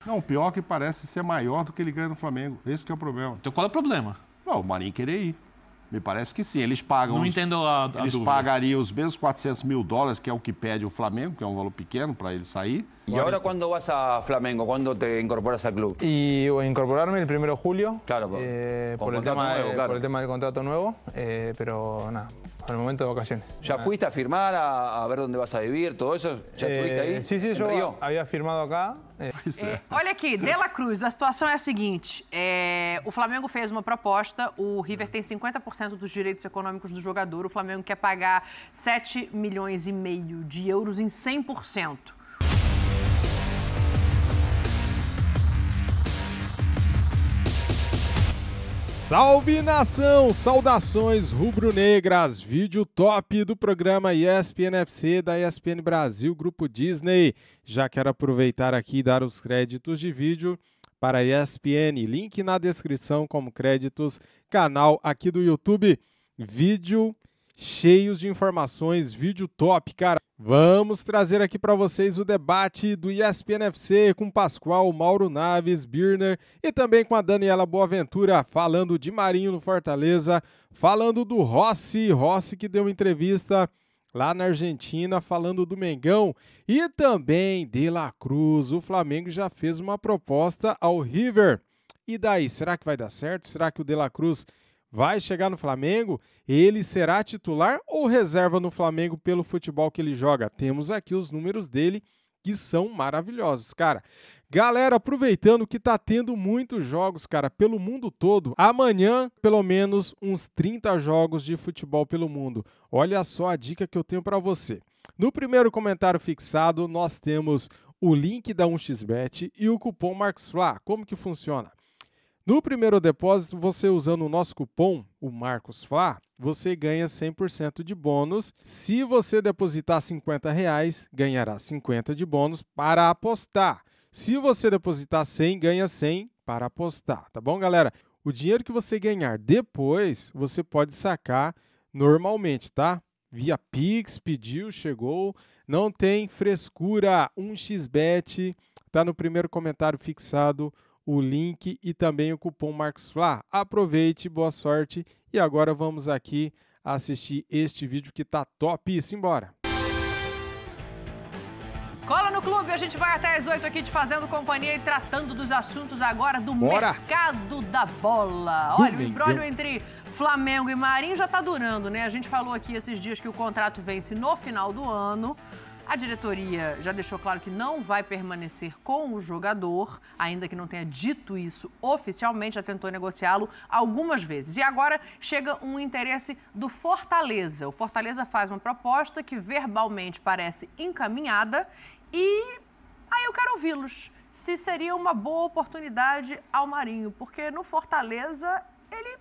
Não, o pior é que parece ser maior do que ele ganha no Flamengo. Esse que é o problema. Então qual é o problema? Não, o Marinho querer ir. Me parece que sim. Eles pagam. Não entendo a Eles dúvida. pagariam os mesmos $400 mil, que é o que pede o Flamengo, que é um valor pequeno para ele sair. ¿Y ahora cuándo vas a Flamengo? ¿Cuándo te incorporas al club? Y incorporarme el 1 de julio. Claro, por, con el contrato tema, nuevo, claro. por el tema del contrato nuevo, pero nada, por el momento de vacaciones. ¿Ya fuiste a firmar, a ver dónde vas a vivir, todo eso? ¿Ya estuviste ahí? Sí, ¿En yo Río? había firmado acá. Olha aqui, De La Cruz, a situação é a seguinte, o Flamengo fez uma proposta, o River tem 50% dos direitos econômicos do jogador, o Flamengo quer pagar 7,5 milhões de euros em 100%. Salve nação! Saudações rubro-negras! Vídeo top do programa ESPN FC da ESPN Brasil, Grupo Disney. Já quero aproveitar aqui e dar os créditos de vídeo para a ESPN. Link na descrição como créditos, canal aqui do YouTube. Vídeo cheios de informações, vídeo top, cara. Vamos trazer aqui para vocês o debate do ESPN FC com Pascoal, Mauro Naves, Birner e também com a Daniela Boaventura, falando de Marinho no Fortaleza, falando do Rossi que deu uma entrevista lá na Argentina, falando do Mengão e também De La Cruz. O Flamengo já fez uma proposta ao River. E daí, será que vai dar certo? Será que o De La Cruz vai chegar no Flamengo? Ele será titular ou reserva no Flamengo pelo futebol que ele joga? Temos aqui os números dele que são maravilhosos, cara. Galera, aproveitando que tá tendo muitos jogos, cara, pelo mundo todo. Amanhã, pelo menos, uns 30 jogos de futebol pelo mundo. Olha só a dica que eu tenho para você. No primeiro comentário fixado, nós temos o link da 1xBet e o cupom MarcosFla. Como que funciona? No primeiro depósito, você usando o nosso cupom, o MarcosFla, você ganha 100% de bônus. Se você depositar R$50, ganhará 50 de bônus para apostar. Se você depositar 100, ganha 100 para apostar, tá bom, galera? O dinheiro que você ganhar depois, você pode sacar normalmente, tá? Via Pix, pediu, chegou, não tem frescura. 1xBet, tá no primeiro comentário fixado, o link e também o cupom MarcosFla. Aproveite, boa sorte. E agora vamos aqui assistir este vídeo que tá top. Simbora! Cola no clube, a gente vai até às 8 aqui te fazendo companhia e tratando dos assuntos agora do mercado da bola. Olha, o imbróglio entre Flamengo e Marinho já tá durando, né? A gente falou aqui esses dias que o contrato vence no final do ano. A diretoria já deixou claro que não vai permanecer com o jogador, ainda que não tenha dito isso oficialmente, já tentou negociá-lo algumas vezes. E agora chega um interesse do Fortaleza. O Fortaleza faz uma proposta que verbalmente parece encaminhada e aí eu quero ouvi-los se seria uma boa oportunidade ao Marinho, porque no Fortaleza ele,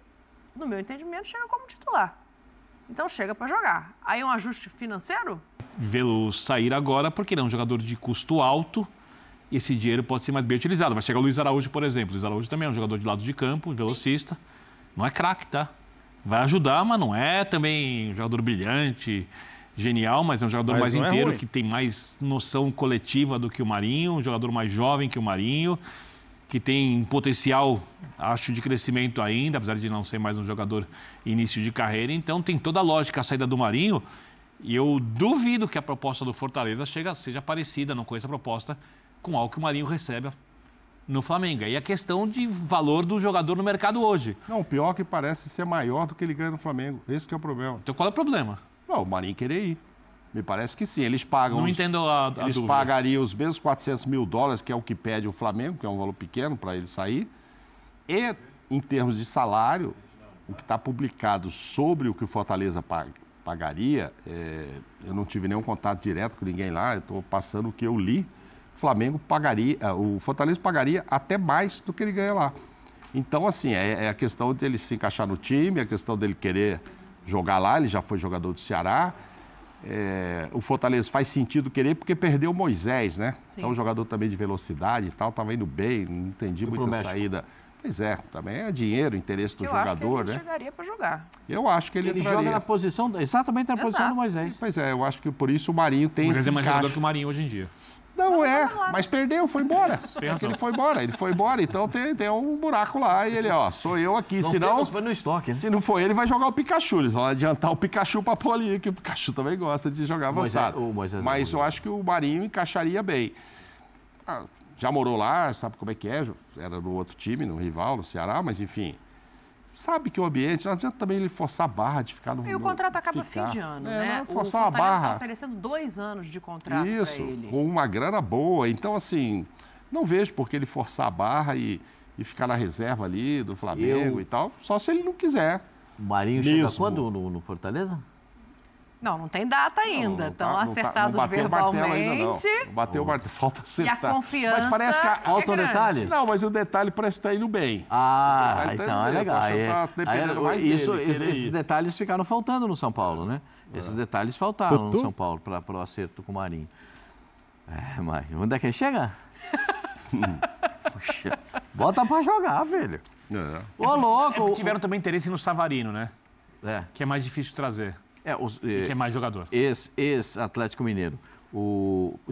no meu entendimento, chega como titular. Então chega para jogar. Aí um ajuste financeiro? Vê-lo sair agora porque ele é um jogador de custo alto e esse dinheiro pode ser mais bem utilizado. Vai chegar o Luiz Araújo, por exemplo. O Luiz Araújo também é um jogador de lado de campo, velocista. Não é craque, tá? Vai ajudar, mas não é também um jogador brilhante, genial, mas é um jogador mais inteiro, que tem mais noção coletiva do que o Marinho, um jogador mais jovem que o Marinho, que tem potencial, acho, de crescimento ainda, apesar de não ser mais um jogador início de carreira. Então tem toda a lógica a saída do Marinho. E eu duvido que a proposta do Fortaleza seja parecida, não conheço a proposta, com algo que o Marinho recebe no Flamengo. E a questão de valor do jogador no mercado hoje. Não, o pior é que parece ser maior do que ele ganha no Flamengo. Esse que é o problema. Então qual é o problema? Não, o Marinho querer ir. Me parece que sim. Eles pagam. Não entendo a Eles dúvida. pagariam os mesmos $400 mil, que é o que pede o Flamengo, que é um valor pequeno para ele sair. E, em termos de salário, o que está publicado sobre o que o Fortaleza pagaria, eu não tive nenhum contato direto com ninguém lá, eu estou passando o que eu li. O Fortaleza pagaria até mais do que ele ganha lá. Então, assim, é a questão dele se encaixar no time, a questão dele querer jogar lá, ele já foi jogador do Ceará. O Fortaleza faz sentido querer porque perdeu o Moisés, né? Sim. Então, um jogador também de velocidade e tal, estava indo bem, não entendi muita saída. Pois é, também é dinheiro, interesse do jogador, acho que ele né? chegaria para jogar. Eu acho que ele entraria. Joga na posição, exatamente na posição do Moisés. Pois é, eu acho que por isso o Marinho tem esse Moisés é mais encaixe. jogador que o Marinho hoje em dia. Não mas perdeu, foi embora. Ele foi embora, então tem um buraco lá e ele, sou eu aqui. No estoque, né? Se não for ele, vai jogar o Pikachu. Eles vão adiantar o Pikachu pra pôr ali, que o Pikachu também gosta de jogar avançado. Mas eu acho que o Marinho encaixaria bem. Já morou lá, sabe como é que é, era no outro time, no rival, no Ceará, mas enfim, sabe que o ambiente, não adianta também ele forçar a barra de ficar no... E o contrato acaba fim de ano, né? Forçar a barra. Está oferecendo 2 anos de contrato para ele. Com uma grana boa, então assim, não vejo por que ele forçar a barra e ficar na reserva ali do Flamengo e tal, só se ele não quiser. O Marinho chega quando no Fortaleza? Não tem data ainda. Estão acertados verbalmente. Não bateu o martelo, falta acertar. E a confiança mas parece que faltam detalhes? Não, mas o detalhe parece que está indo bem. Então é legal. Esses detalhes ficaram faltando no São Paulo, né? Esses detalhes faltaram no São Paulo para o acerto com o Marinho. Mas onde é que ele chega? Puxa, bota para jogar, velho. Ô, louco! Tiveram também interesse no Savarino, né? Que é mais difícil de trazer. Que é mais jogador. Ex-Atlético Mineiro.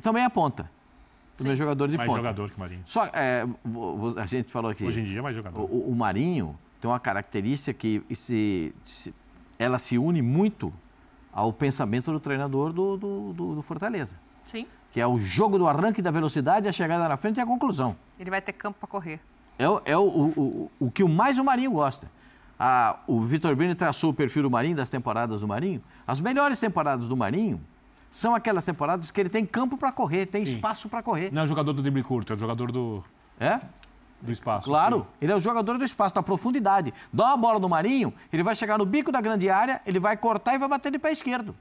Também é ponta. Também é jogador de ponta. Mais jogador que o Marinho. Só, a gente falou aqui... Hoje em dia é mais jogador. O Marinho tem uma característica que ela se une muito ao pensamento do treinador do Fortaleza. Sim. Que é o jogo do arranque, da velocidade, a chegada na frente e a conclusão. Ele vai ter campo para correr. O que mais o Marinho gosta. O Vitor Bini traçou o perfil do Marinho, das temporadas do Marinho. As melhores temporadas do Marinho são aquelas temporadas que ele tem campo para correr, tem espaço para correr. Não é o jogador do drible curto, é o jogador do espaço. Claro, ele é o jogador do espaço, da profundidade. Dá uma bola no Marinho, ele vai chegar no bico da grande área, ele vai cortar e vai bater de pé esquerdo.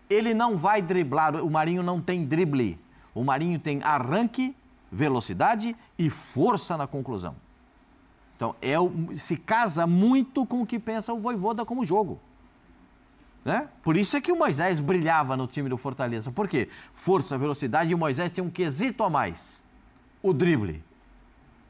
Ele não vai driblar, o Marinho não tem drible. O Marinho tem arranque, velocidade e força na conclusão. Então, se casa muito com o que pensa o Vojvoda como jogo. Né? Por isso é que o Moisés brilhava no time do Fortaleza. Por quê? Força, velocidade, e o Moisés tem um quesito a mais. O drible.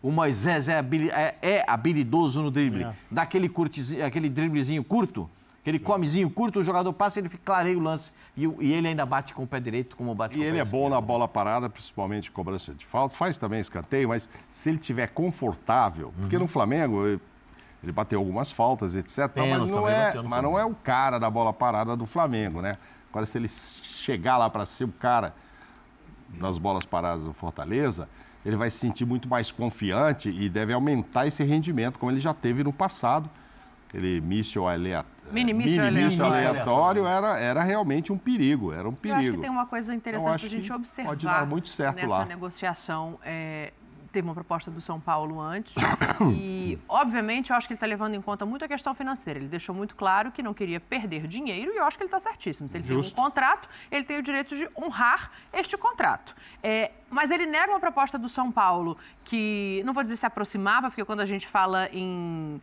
O Moisés é habilidoso no drible. Dá aquele driblezinho curto, aquele comezinho curto, o jogador passa e ele clareia o lance. E ele ainda bate com o pé direito, como bate com o pé esquerdo. E ele é bom na esquerdo. bola parada, principalmente cobrança de falta. Faz também escanteio, mas se ele estiver confortável... Porque no Flamengo, ele bateu algumas faltas, etc. Mas não é o cara da bola parada do Flamengo, né? Agora, se ele chegar lá para ser o cara das bolas paradas do Fortaleza, ele vai se sentir muito mais confiante e deve aumentar esse rendimento, como ele já teve no passado. Aquele míssil aleatório era realmente um perigo, era um perigo. Eu acho que tem uma coisa interessante para a gente observar. Pode dar muito certo nessa lá. negociação. Teve uma proposta do São Paulo antes e, obviamente, eu acho que ele está levando em conta muito a questão financeira. Ele deixou muito claro que não queria perder dinheiro e eu acho que ele está certíssimo. Se ele tem um contrato, ele tem o direito de honrar este contrato. Mas ele nega uma proposta do São Paulo que, não vou dizer se aproximava, porque quando a gente fala em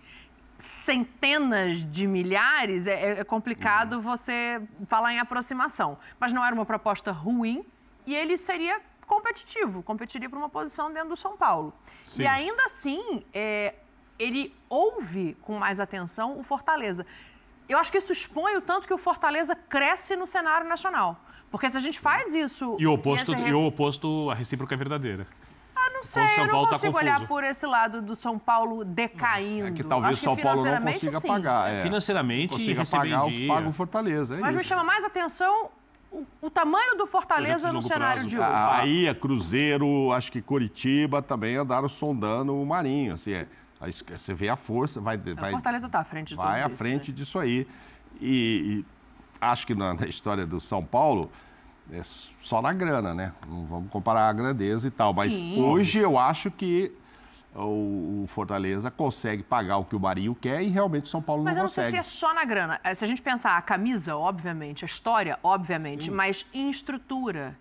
centenas de milhares, é complicado você falar em aproximação. Mas não era uma proposta ruim e ele seria competiria por uma posição dentro do São Paulo. Sim. E ainda assim, ele ouve com mais atenção o Fortaleza. Eu acho que isso expõe o tanto que o Fortaleza cresce no cenário nacional. Porque se a gente faz isso... E o oposto, a recíproca é verdadeira. Não sei, eu não consigo olhar por esse lado do São Paulo decaindo. É que talvez o São Paulo não consiga pagar. Financeiramente e receber dinheiro. Paga o Fortaleza. Mas me chama mais atenção o tamanho do Fortaleza no cenário de hoje. Bahia, Cruzeiro, acho que Coritiba também andaram sondando o Marinho. Assim, aí você vê a força, o Fortaleza está à frente de tudo isso. Vai à frente disso aí. E acho que na história do São Paulo... É só na grana, né? Não vamos comparar a grandeza e tal. Sim. Mas hoje eu acho que o Fortaleza consegue pagar o que o Marinho quer e realmente o São Paulo não consegue. Mas eu não sei se é só na grana. Se a gente pensar a camisa, obviamente, a história, obviamente, mas em estrutura,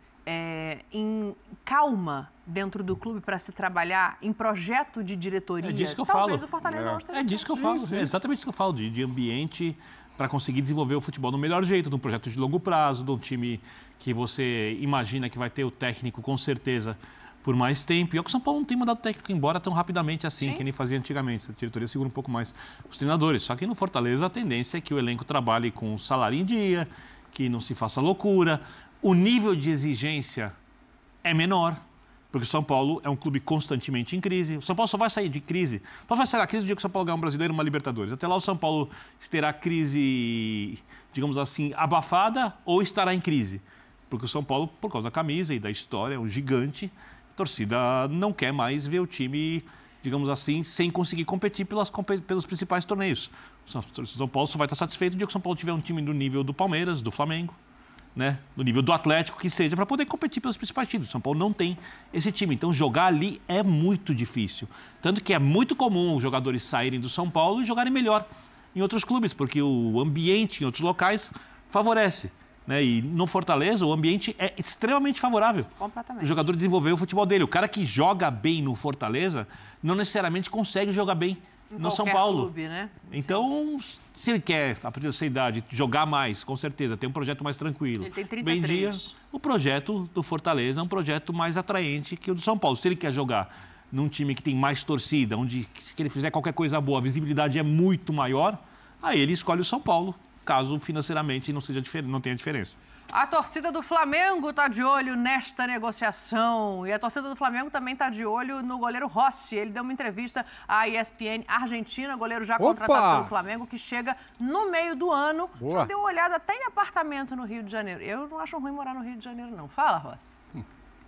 em calma dentro do clube para se trabalhar, em projeto de diretoria, é disso que eu talvez falo. O Fortaleza hoje esteja disso que eu falo. É exatamente isso que eu falo, de ambiente para conseguir desenvolver o futebol no melhor jeito, de um projeto de longo prazo, de um time que você imagina que vai ter o técnico com certeza por mais tempo. E o São Paulo não tem mandado o técnico embora tão rapidamente assim, que nem fazia antigamente. A diretoria segura um pouco mais os treinadores. Só que no Fortaleza a tendência é que o elenco trabalhe com salário em dia, que não se faça loucura. O nível de exigência é menor. Porque o São Paulo é um clube constantemente em crise. O São Paulo só vai sair de crise. Só vai sair da crise no dia que o São Paulo ganhar um brasileiro e uma Libertadores. Até lá o São Paulo terá crise, digamos assim, abafada ou estará em crise. Porque o São Paulo, por causa da camisa e da história, é um gigante. A torcida não quer mais ver o time, digamos assim, sem conseguir competir pelos principais torneios. O São Paulo só vai estar satisfeito no dia que o São Paulo tiver um time do nível do Palmeiras, do Flamengo, né, do nível do Atlético, que seja, para poder competir pelos principais títulos. O São Paulo não tem esse time, então jogar ali é muito difícil. Tanto que é muito comum os jogadores saírem do São Paulo e jogarem melhor em outros clubes, porque o ambiente em outros locais favorece. Né? E no Fortaleza, o ambiente é extremamente favorável. Completamente. O jogador desenvolver o futebol dele. O cara que joga bem no Fortaleza não necessariamente consegue jogar bem no São Paulo. Clube, né? Então, se ele quer, a partir dessa idade, jogar mais, com certeza, ter um projeto mais tranquilo. Ele tem 33. Bem dia, o projeto do Fortaleza é um projeto mais atraente que o do São Paulo. Se ele quer jogar num time que tem mais torcida, onde se ele fizer qualquer coisa boa, a visibilidade é muito maior, aí ele escolhe o São Paulo, caso financeiramente não tenha diferença. A torcida do Flamengo está de olho nesta negociação. E a torcida do Flamengo também está de olho no goleiro Rossi. Ele deu uma entrevista à ESPN Argentina, goleiro já contratado pelo Flamengo, que chega no meio do ano. Já deu uma olhada até em apartamento no Rio de Janeiro. Eu não acho ruim morar no Rio de Janeiro, não. Fala, Rossi.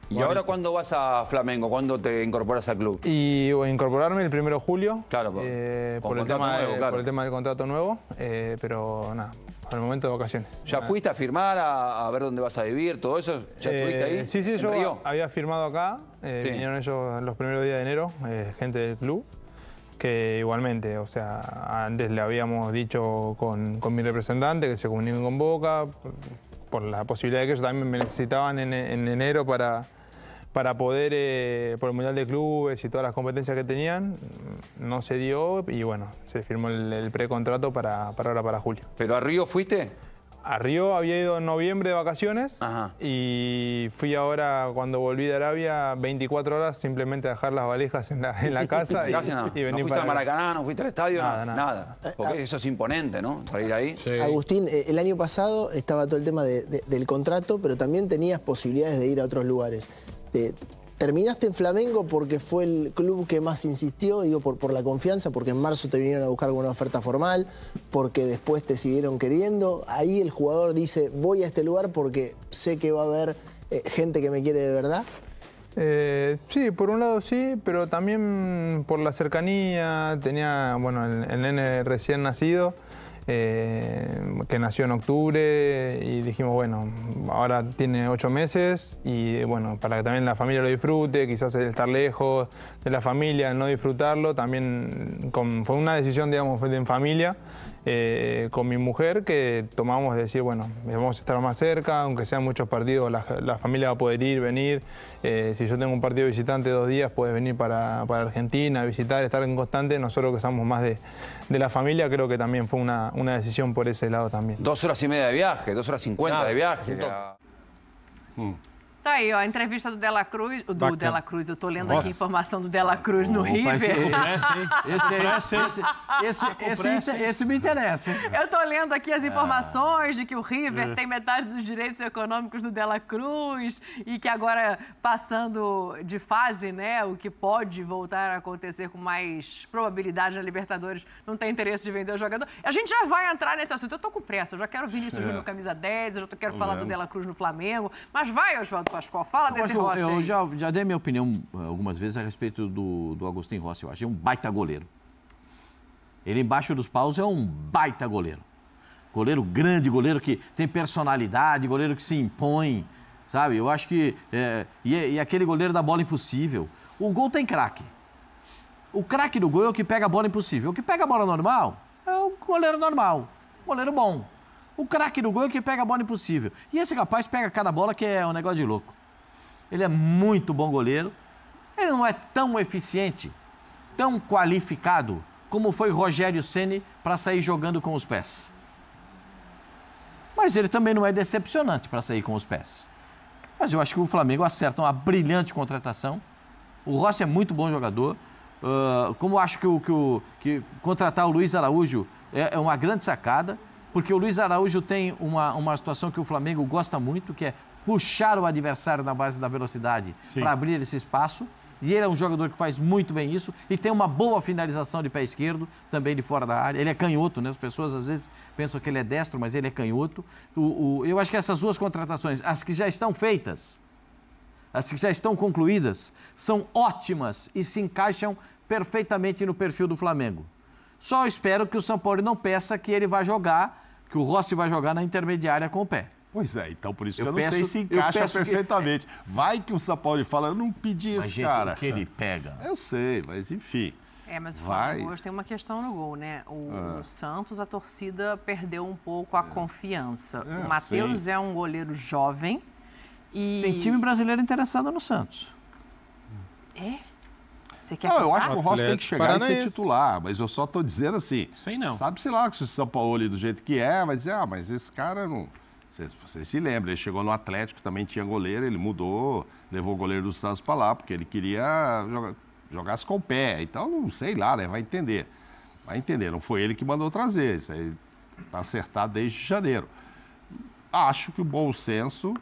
¿Y ahora cuándo vas a Flamengo? ¿Cuándo te incorporas al club? Y incorporarme el 1 de julio. Claro, por el contrato nuevo, claro. Por el tema del contrato nuevo, pero nada, por el momento de vacaciones. ¿Ya fuiste a firmar, a ver dónde vas a vivir, todo eso? ¿Ya estuviste ahí? Sí, ¿En yo Río? había firmado acá, Sí. vinieron ellos los primeros días de enero, gente del club, que igualmente, o sea, antes le habíamos dicho con mi representante que se comuniquen con Boca, por la posibilidad de que ellos también me necesitaban en enero para poder, por el Mundial de Clubes y todas las competencias que tenían, no se dio y bueno, se firmó el precontrato para ahora, para julio. ¿Pero a Río fuiste? A Río había ido en noviembre de vacaciones. Ajá. Y fui ahora, cuando volví de Arabia, 24 horas simplemente a dejar las valijas en la casa y ¿No venir fuiste para al Maracaná, no fuiste al estadio? Nada. Porque eso es imponente, ¿no? Para ir ahí. Sí. Agustín, el año pasado estaba todo el tema del contrato, pero también tenías posibilidades de ir a otros lugares. ¿Terminaste en Flamengo porque fue el club que más insistió, digo, por la confianza, porque en marzo te vinieron a buscar alguna oferta formal, porque después te siguieron queriendo? Ahí el jugador dice, voy a este lugar porque sé que va a haber gente que me quiere de verdad. Sí, por un lado sí, pero también por la cercanía. Tenía, bueno, el nene recién nacido, que nació en octubre, y dijimos, bueno, ahora tiene 8 meses y bueno, para que también la familia lo disfrute, quizás el estar lejos de la familia, el no disfrutarlo, también fue una decisión, digamos, en familia, con mi mujer, que tomamos de decir, bueno, vamos a estar más cerca, aunque sean muchos partidos, la familia va a poder ir, venir. Si yo tengo un partido visitante 2 días, puedes venir para Argentina, visitar, estar en constante. Nosotros que somos más de la familia, creo que también fue una decisión por ese lado también. 2 horas y media de viaje, 2 horas 50 de viaje. Tá aí, ó, a entrevista do Dela Cruz. Dela Cruz, eu tô lendo aqui a informação do Dela Cruz no River. Esse me interessa. Eu tô lendo aqui as informações de que o River tem metade dos direitos econômicos do Dela Cruz e que agora, passando de fase, né, o que pode voltar a acontecer com mais probabilidade na Libertadores, não tem interesse de vender o jogador. A gente já vai entrar nesse assunto. Eu tô com pressa, eu já quero Vinícius Júnior camisa 10, eu já quero falar do Dela Cruz no Flamengo, mas vai, Oswaldo Pascoal, fala desse Rossi aí. Eu já dei minha opinião algumas vezes a respeito do Agustín Rossi. Eu achei um baita goleiro. Ele embaixo dos paus é um baita goleiro. Goleiro grande, goleiro que tem personalidade, goleiro que se impõe, sabe? Eu acho que... E aquele goleiro da bola impossível. O gol tem craque. O craque do gol é o que pega a bola impossível. O que pega a bola normal é o goleiro normal, goleiro bom. O craque do gol é o que pega a bola impossível. E esse rapaz pega cada bola que é um negócio de louco. Ele é muito bom goleiro. Ele não é tão eficiente, tão qualificado como foi Rogério Ceni para sair jogando com os pés. Mas ele também não é decepcionante para sair com os pés. Mas eu acho que o Flamengo acerta uma brilhante contratação. O Rossi é muito bom jogador. Como eu acho que contratar o Luiz Araújo é uma grande sacada, porque o Luiz Araújo tem uma situação que o Flamengo gosta muito, que é puxar o adversário na base da velocidade para abrir esse espaço. E ele é um jogador que faz muito bem isso e tem uma boa finalização de pé esquerdo, também de fora da área. Ele é canhoto, né? As pessoas às vezes pensam que ele é destro, mas ele é canhoto. Eu acho que essas duas contratações, as que já estão feitas, as que já estão concluídas, são ótimas e se encaixam perfeitamente no perfil do Flamengo. Só espero que o Sampaoli não peça que ele vai jogar, que o Rossi vai jogar na intermediária com o pé. Pois é, então por isso que eu não sei se encaixa perfeitamente. Vai que o Sampaoli fala, eu não pedi esse cara. Mas, gente, o que ele pega? Eu sei, mas enfim. Mas o Flamengo hoje tem uma questão no gol, né? O Santos, a torcida perdeu um pouco a confiança. O Matheus é um goleiro jovem e... Tem time brasileiro interessado no Santos. Você quer eu acho que o Rossi tem que chegar e ser titular, mas eu só tô dizendo assim... Sei não. Sabe-se lá que o Sampaoli, do jeito que é, vai dizer, mas esse cara não... Vocês se lembram, ele chegou no Atlético, também tinha goleiro, ele mudou, levou o goleiro do Santos para lá, porque ele queria jogasse com o pé. Então, não sei lá, né? Vai entender. Vai entender, não foi ele que mandou trazer, isso aí está acertado desde janeiro. Acho que o bom senso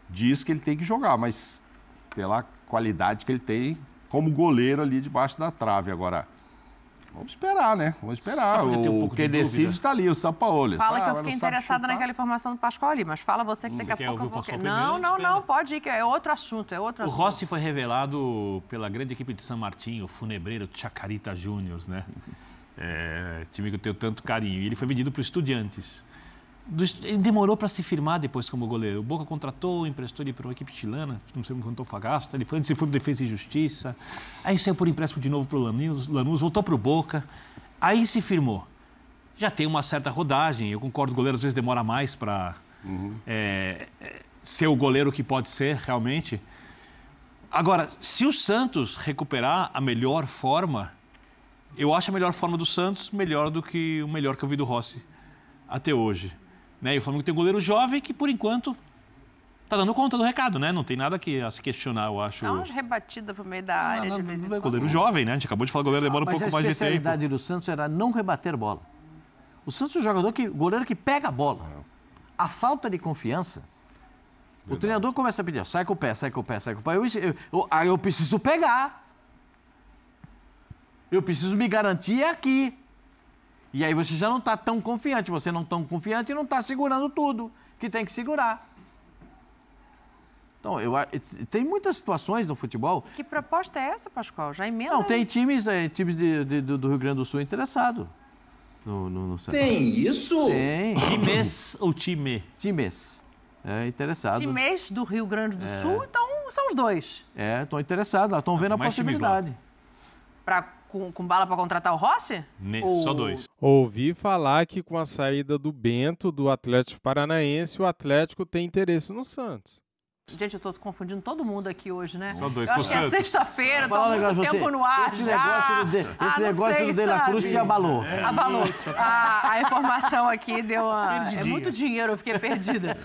diz que ele tem que jogar, mas pela qualidade que ele tem como goleiro ali debaixo da trave. Agora, vamos esperar, né? Vamos esperar. Quem decide está ali, o Sampaoli. Fala que eu fiquei interessada naquela informação do Pascoal, mas fala você que daqui a pouco eu vou... Não, pode ir, que é outro assunto, O Rossi foi revelado pela grande equipe de San Martín, o funebreiro Chacarita Juniors, né? Time que eu tenho tanto carinho. E ele foi vendido para o Estudiantes. Ele demorou para se firmar depois como goleiro. O Boca contratou, emprestou ele para uma equipe chilena, não sei quanto Antofagasta. Ele foi para o Defesa e Justiça. Aí saiu por empréstimo de novo para o Lanús, voltou para o Boca. Aí se firmou. Já tem uma certa rodagem. Eu concordo, o goleiro às vezes demora mais para ser o goleiro que pode ser realmente. Agora, se o Santos recuperar a melhor forma, eu acho a melhor forma do Santos melhor do que o melhor que eu vi do Rossi até hoje. Né? E o Flamengo tem um goleiro jovem que, por enquanto, está dando conta do recado, né? Não tem nada a se questionar, eu acho. Dá umas rebatidas pro meio da área de vez em quando. Goleiro jovem, né? A gente acabou de falar que o goleiro demora um pouco mais de tempo. Mas a especialidade do Santos era não rebater bola. O Santos é um goleiro que pega a bola. A falta de confiança, o treinador começa a pedir, sai com o pé, sai com o pé, sai com o pé. Eu preciso pegar. Eu preciso me garantir aqui. E aí você já não está tão confiante. Você não tão confiante e não está segurando tudo que tem que segurar. Então, tem muitas situações no futebol... Que proposta é essa, Pascoal? Já emenda? Não, tem times do Rio Grande do Sul interessados no Santos. Tem isso? Tem. Times ou time? Times. Interessado. Times do Rio Grande do Sul, então são os dois. Estão interessados, estão vendo a possibilidade. Com bala para contratar o Rossi? Só dois. Ouvi falar que com a saída do Bento, do Atlético Paranaense, o Atlético tem interesse no Santos. Gente, eu tô confundindo todo mundo aqui hoje, né? Só dois. Eu acho que é sexta-feira, tô muito tempo no ar esse negócio do De La Cruz se abalou. Abalou. A informação aqui deu uma... É muito dinheiro, eu fiquei perdida.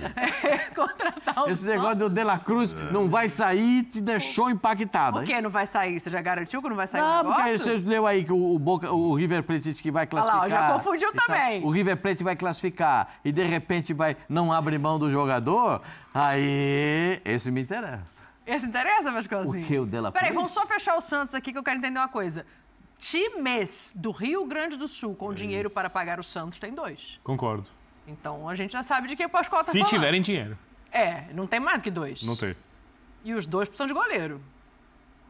Contratar esse negócio do De La Cruz não vai sair, te deixou impactada. Por que não vai sair? Você já garantiu que não vai sair o negócio? Não, porque você leu aí que o River Plate disse que vai classificar. Olha lá, já confundiu também. O River Plate vai classificar e de repente não abre mão do jogador, aí esse me interessa. Esse interessa, Vasconzinho? O que, o De La Cruz? Peraí, vamos só fechar o Santos aqui que eu quero entender uma coisa. Times do Rio Grande do Sul com dinheiro para pagar o Santos tem dois. Concordo. Então a gente já sabe de quem o Pascoal tá falando. Se tiverem dinheiro. Não tem mais do que dois. Não tem. E os dois precisam de goleiro.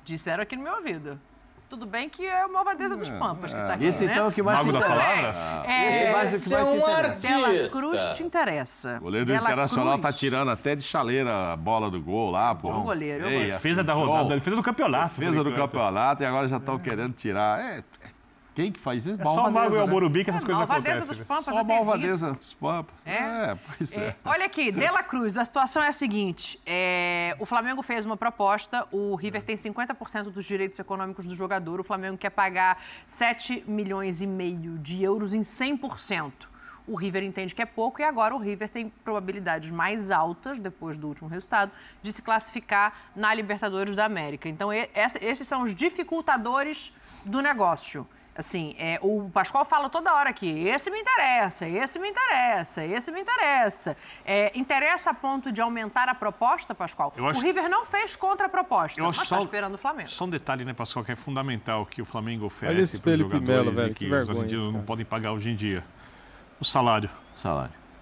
Disseram aqui no meu ouvido. Tudo bem que é uma malvadeza dos Pampas que tá aqui, esse então é o que mais Mago se das interessa. palavras? Esse mais o que mais se interessa. Dela Cruz te interessa. O goleiro do Internacional tá tirando até de chaleira a bola do gol lá, pô. Bom goleiro. Defesa da rodada, defesa do campeonato. Defesa do campeonato e agora já estão querendo tirar. Quem que faz isso? Só o Mago e o Morumbi que essas coisas acontecem. Malvadeza dos Pampas. Só a malvadeza dos Pampas. Pois é. Olha aqui, De La Cruz, a situação é a seguinte. O Flamengo fez uma proposta, o River tem 50% dos direitos econômicos do jogador, o Flamengo quer pagar 7,5 milhões de euros em 100%. O River entende que é pouco e agora o River tem probabilidades mais altas, depois do último resultado, de se classificar na Libertadores da América. Então, esses são os dificultadores do negócio. Assim, o Pascoal fala toda hora aqui, esse me interessa, esse me interessa, esse me interessa. Interessa a ponto de aumentar a proposta, Pascoal? O River não fez contraproposta, mas está esperando o Flamengo. Só um detalhe, né, Pascoal, que é fundamental que o Flamengo oferece para os jogadores Melo, velho, que os argentinos não podem pagar hoje em dia. O salário.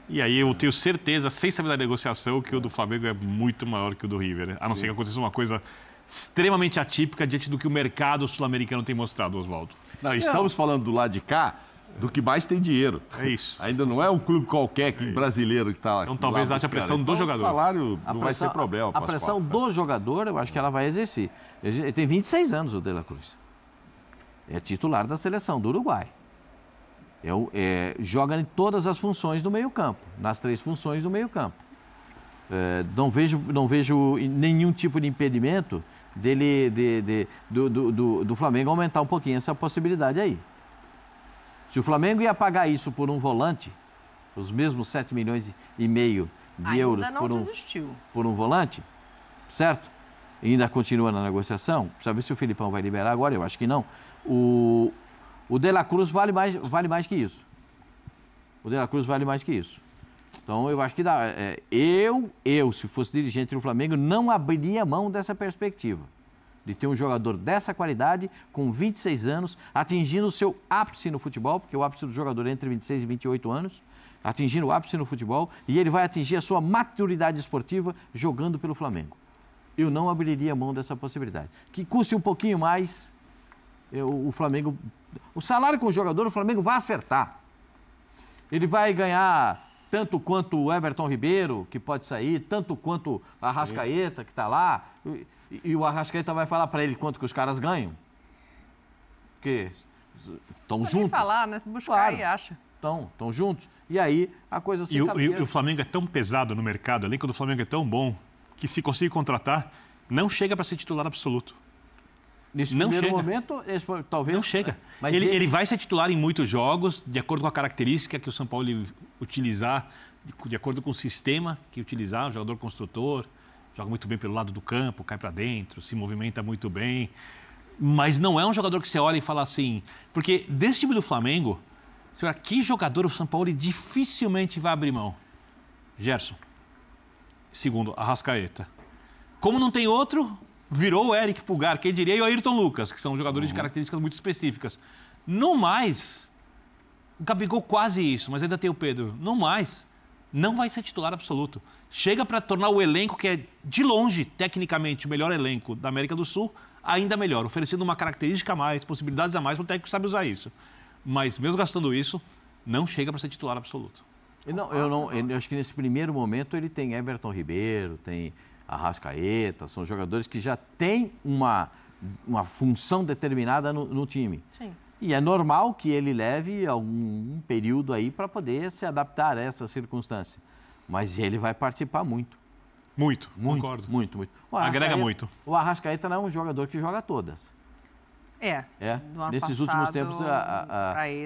E aí eu tenho certeza, sem saber da negociação, que o do Flamengo é muito maior que o do River, né? A não ser que aconteça uma coisa extremamente atípica diante do que o mercado sul-americano tem mostrado, Oswaldo. Não, estamos falando do lado de cá do que mais tem dinheiro. É isso. Ainda não é um clube qualquer brasileiro que está. Então talvez haja a pressão do jogador. O salário não vai ser problema. A pressão do jogador, eu acho que ela vai exercer. Ele tem 26 anos, o De La Cruz. É titular da seleção do Uruguai. Joga em todas as funções do meio-campo, nas 3 funções do meio-campo. Não vejo nenhum tipo de impedimento do Flamengo aumentar um pouquinho essa possibilidade aí. Se o Flamengo ia pagar isso por um volante, os mesmos 7 milhões e meio de euros por um volante, certo? E ainda continua na negociação, precisa ver se o Filipão vai liberar agora, eu acho que não. O De La Cruz vale mais que isso. O De La Cruz vale mais que isso. Então, eu acho que dá. Se fosse dirigente do Flamengo, não abriria mão dessa perspectiva. De ter um jogador dessa qualidade, com 26 anos, atingindo o seu ápice no futebol, porque o ápice do jogador é entre 26 e 28 anos, atingindo o ápice no futebol, e ele vai atingir a sua maturidade esportiva jogando pelo Flamengo. Eu não abriria mão dessa possibilidade. Que custe um pouquinho mais, o Flamengo... O salário com o jogador, o Flamengo vai acertar. Ele vai ganhar tanto quanto o Everton Ribeiro, que pode sair, tanto quanto a Arrascaeta, que está lá, e o Arrascaeta vai falar para ele quanto que os caras ganham. Porque estão juntos. Falar, né? Buscar e acha. Estão juntos. E aí a coisa se E o Flamengo é tão pesado no mercado, o elenco do Flamengo é tão bom, que se conseguir contratar, não chega para ser titular absoluto. Nesse primeiro momento, talvez... Não chega. Mas ele vai ser titular em muitos jogos, de acordo com a característica que o São Paulo utilizar, de acordo com o sistema que utilizar, um jogador construtor, joga muito bem pelo lado do campo, cai para dentro, se movimenta muito bem. Mas não é um jogador que você olha e fala assim... Porque desse time do Flamengo, você olha, que jogador o São Paulo dificilmente vai abrir mão? Gerson. Segundo, Arrascaeta. Como não tem outro... Virou o Eric Pulgar, quem diria, e o Ayrton Lucas, que são jogadores de características muito específicas. No mais, o Gabigol quase isso, mas ainda tem o Pedro. No mais, não vai ser titular absoluto. Chega para tornar o elenco, que é de longe, tecnicamente, o melhor elenco da América do Sul, ainda melhor, oferecendo uma característica a mais, possibilidades a mais, para o técnico que sabe usar isso. Mas, mesmo gastando isso, não chega para ser titular absoluto. Eu acho que nesse primeiro momento ele tem Everton Ribeiro, tem... Arrascaeta, são jogadores que já têm uma função determinada no time. Sim. E é normal que ele leve algum período aí para poder se adaptar a essa circunstância. Mas ele vai participar muito. Muito, concordo. Muito. Agrega muito. O Arrascaeta não é um jogador que joga todas. Nesses últimos tempos,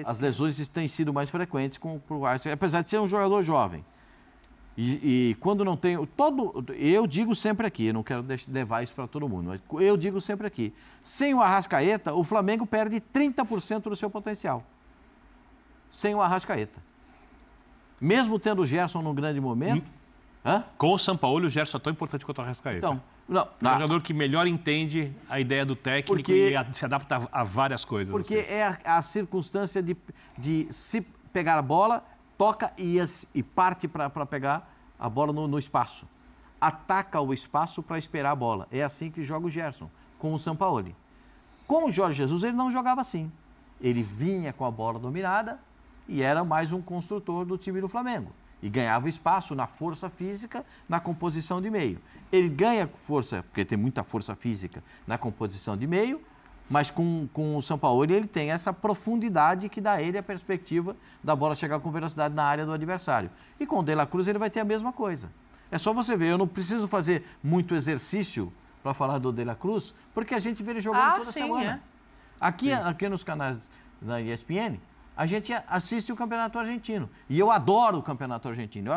as lesões têm sido mais frequentes com o Arrascaeta, apesar de ser um jogador jovem. E quando não tem... Eu digo sempre aqui, não quero levar isso para todo mundo, mas eu digo sempre aqui, sem o Arrascaeta, o Flamengo perde 30% do seu potencial. Sem o Arrascaeta. Mesmo tendo o Gerson num grande momento... Com o Sampaoli, o Gerson é tão importante quanto o Arrascaeta. Então, é um jogador que melhor entende a ideia do técnico e se adapta a várias coisas. Porque é a circunstância de se pegar a bola... Toca e parte para pegar a bola no espaço. Ataca o espaço para esperar a bola. É assim que joga o Gerson, com o Sampaoli. Com o Jorge Jesus, ele não jogava assim. Ele vinha com a bola dominada e era mais um construtor do time do Flamengo. E ganhava espaço na força física, na composição de meio. Ele ganha força, porque tem muita força física na composição de meio, mas com o Sampaoli ele tem essa profundidade que dá a ele a perspectiva da bola chegar com velocidade na área do adversário. E com o De La Cruz ele vai ter a mesma coisa. É só você ver, eu não preciso fazer muito exercício para falar do De La Cruz, porque a gente vê ele jogando toda semana. Aqui nos canais da ESPN, a gente assiste o Campeonato Argentino. E eu adoro o Campeonato Argentino,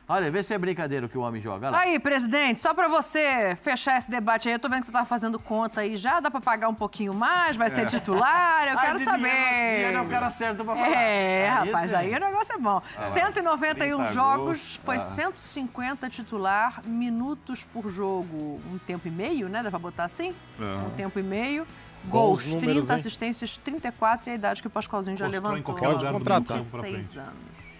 Olha, vê se é brincadeira o que o homem joga. Olha lá. Aí, presidente, só pra você fechar esse debate aí, eu tô vendo que você tá fazendo conta aí já, dá pra pagar um pouquinho mais, vai ser titular, eu quero saber. Dinheiro é o cara certo pra falar. Rapaz, aí o negócio é bom. 191 jogos, foi 150 titular, minutos por jogo, um tempo e meio, né? Dá pra botar assim? Um tempo e meio. Gols, 30, assistências, 34 e a idade que o Pascoalzinho já levantou. Em qualquer lugar do 26 anos.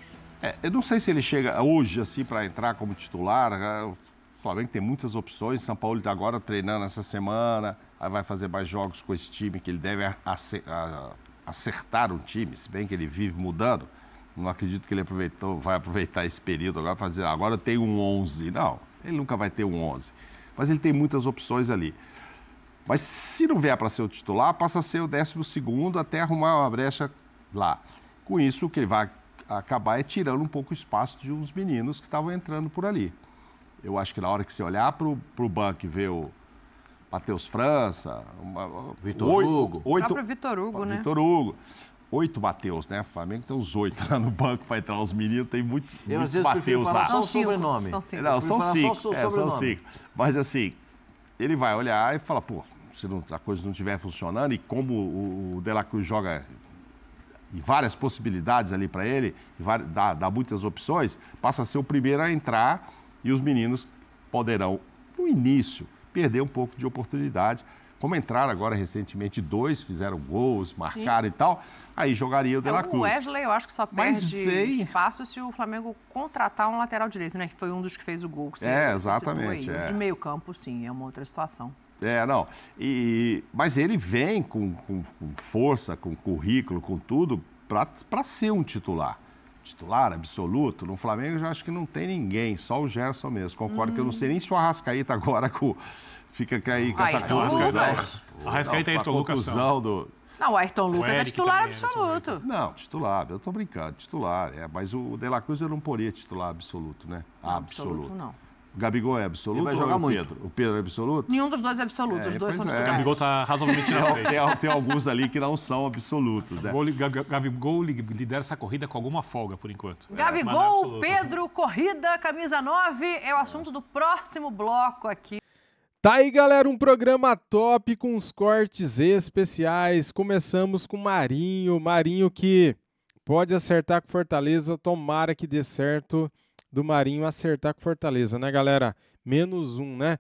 Eu não sei se ele chega hoje assim para entrar como titular. O Flamengo tem muitas opções. São Paulo está agora treinando essa semana. Aí vai fazer mais jogos com esse time que ele deve acertar o time, se bem que ele vive mudando. Não acredito que ele vai aproveitar esse período agora para dizer agora eu tenho um 11. Não, ele nunca vai ter um 11. Mas ele tem muitas opções ali. Mas se não vier para ser o titular, passa a ser o 12º até arrumar uma brecha lá. Com isso, o que ele vai acabar tirando um pouco o espaço de uns meninos que estavam entrando por ali. Eu acho que na hora que você olhar para o banco e ver o Matheus França, Vitor Hugo. O próprio Vitor Hugo, né? Vitor Hugo. 8 Matheus, né? O Flamengo tem uns 8 lá no banco para entrar os meninos, tem muitos Matheus lá. São 5. Sobrenome. São 5. Não, são 5. São 5. Mas assim, ele vai olhar e fala, pô, se a coisa não estiver funcionando e como o De La Cruz joga e várias possibilidades ali para ele, dá muitas opções, passa a ser o primeiro a entrar e os meninos poderão, no início, perder um pouco de oportunidade. Como entraram agora recentemente 2, fizeram gols, marcaram e tal, aí jogaria o De La Cruz. O Wesley, eu acho que só perde espaço se o Flamengo contratar um lateral direito, né? Que foi um dos que fez o gol. Exatamente. De meio campo, sim, é uma outra situação. Não. Mas ele vem com força, com currículo, com tudo, para ser um titular. Titular absoluto. No Flamengo eu já acho que não tem ninguém, só o Gerson mesmo. Concordo que eu não sei nem se o Arrascaeta agora fica aí com essa contusão. Arrascaeta e Ayrton Lucas. Não, o Ayrton Lucas é titular absoluto. Não, titular, eu tô brincando, titular. Mas o De La Cruz eu não poria titular absoluto, né? Absoluto não. O Gabigol é absoluto? Ele vai jogar muito. Pedro? O Pedro é absoluto? Nenhum dos dois é absoluto, os dois são titulares. O Gabigol está razoavelmente na frente. Tem alguns ali que não são absolutos, né? Gabigol lidera essa corrida com alguma folga, por enquanto. Gabigol, Pedro, corrida, camisa 9, é o assunto do próximo bloco aqui. Tá aí, galera, um programa top com os cortes especiais. Começamos com Marinho. Marinho que pode acertar com Fortaleza, tomara que dê certo do Marinho acertar com Fortaleza, né, galera? -1, né?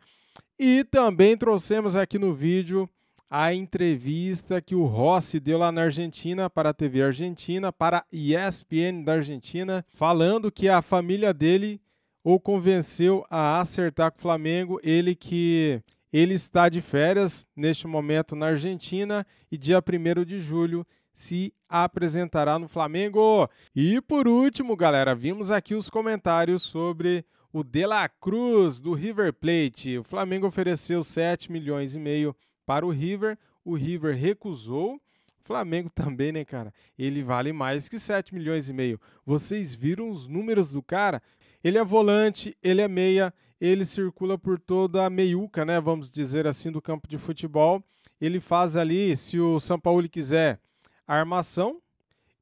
E também trouxemos aqui no vídeo a entrevista que o Rossi deu lá na Argentina para a TV Argentina, para a ESPN da Argentina, falando que a família dele o convenceu a acertar com o Flamengo, ele está de férias neste momento na Argentina e dia 1º de julho se apresentará no Flamengo. E por último, galera, vimos aqui os comentários sobre o De La Cruz do River Plate. O Flamengo ofereceu 7,5 milhões para o River recusou. O Flamengo também, né, cara? Ele vale mais que 7,5 milhões. Vocês viram os números do cara? Ele é volante, ele é meia, ele circula por toda a meiuca, né? Vamos dizer assim, do campo de futebol. Ele faz ali, se o Sampaoli quiser, a armação,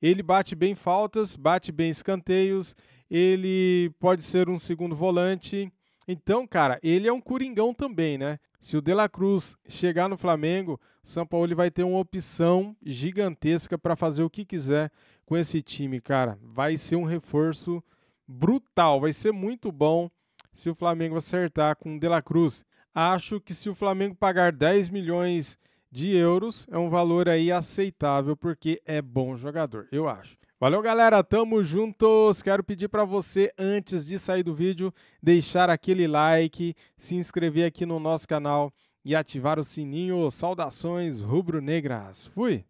ele bate bem faltas, bate bem escanteios, ele pode ser um segundo volante. Então, cara, ele é um coringão também, né? Se o De La Cruz chegar no Flamengo, o Sampaoli vai ter uma opção gigantesca para fazer o que quiser com esse time, cara. Vai ser um reforço brutal, vai ser muito bom se o Flamengo acertar com o De La Cruz. Acho que se o Flamengo pagar 10 milhões de euros, é um valor aí aceitável, porque é bom jogador, eu acho. Valeu, galera, tamo juntos. Quero pedir para você, antes de sair do vídeo, deixar aquele like, se inscrever aqui no nosso canal e ativar o sininho. Saudações rubro-negras. Fui!